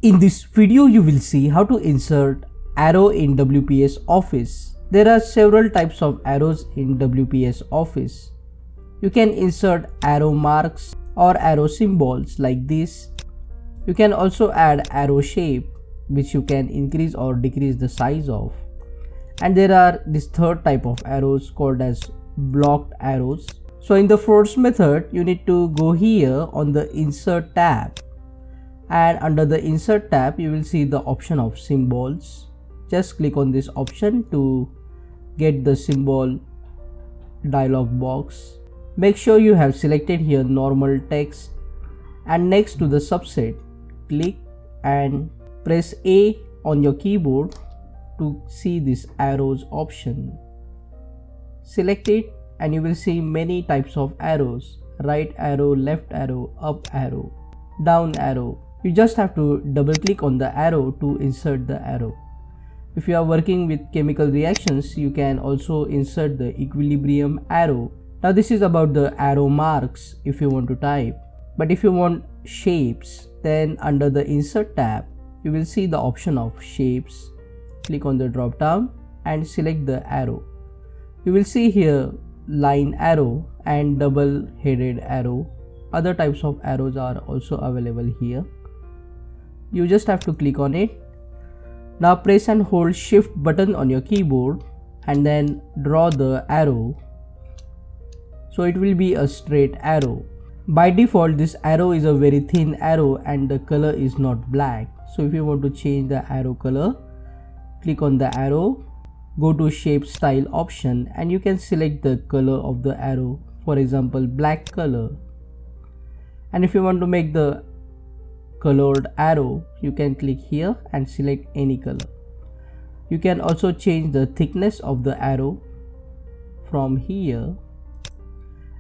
In this video, you will see how to insert arrow in WPS Office. There are several types of arrows in WPS Office. You can insert arrow marks or arrow symbols like this. You can also add arrow shape, which you can increase or decrease the size of. And there are this third type of arrows called as blocked arrows. So in the first method, you need to go here on the Insert tab. And under the Insert tab, you will see the option of symbols. Just click on this option to get the symbol dialog box. Make sure you have selected here normal text, and next to the subset, click and press A on your keyboard to see this arrows option. Select it and you will see many types of arrows: right arrow, left arrow, up arrow, down arrow. You just have to double click on the arrow to insert the arrow. If you are working with chemical reactions, you can also insert the equilibrium arrow. Now this is about the arrow marks if you want to type. But if you want shapes, then under the Insert tab, you will see the option of shapes. Click on the drop down and select the arrow. You will see here line arrow and double headed arrow. Other types of arrows are also available here. You just have to click on it. Now press and hold Shift button on your keyboard and then draw the arrow. So it will be a straight arrow. By default, this arrow is a very thin arrow and the color is not black. So if you want to change the arrow color, click on the arrow, go to Shape Style option and you can select the color of the arrow. For example, black color. And if you want to make the colored arrow, you can click here and select any color. You can also change the thickness of the arrow from here.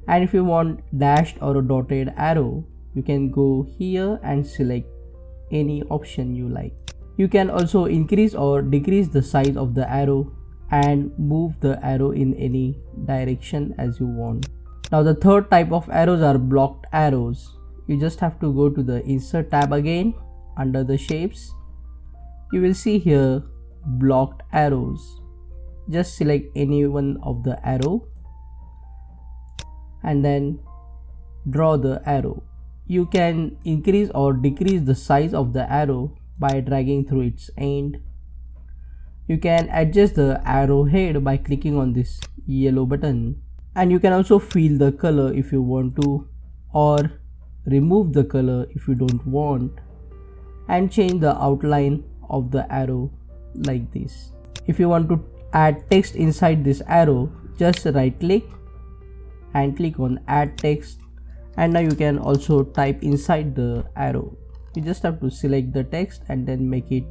And if you want dashed or a dotted arrow, you can go here and select any option you like. You can also increase or decrease the size of the arrow and move the arrow in any direction as you want. Now the third type of arrows are blocked arrows. You just have to go to the Insert tab again. Under the shapes, you will see here blocked arrows. Just select any one of the arrow and then draw the arrow. You can increase or decrease the size of the arrow by dragging through its end. You can adjust the arrow head by clicking on this yellow button, and you can also fill the color if you want to, or remove the color if you don't want, and change the outline of the arrow like this. If you want to add text inside this arrow, just right click and click on Add Text, and now you can also type inside the arrow. You just have to select the text and then make it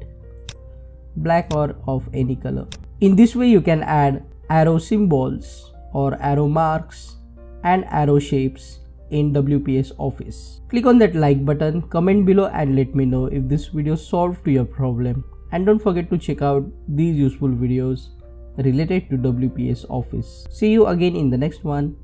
black or of any color. In this way, you can add arrow symbols or arrow marks and arrow shapes in WPS Office. Click on that like button, comment below and let me know if this video solved to your problem. And don't forget to check out these useful videos related to WPS Office. See you again in the next one.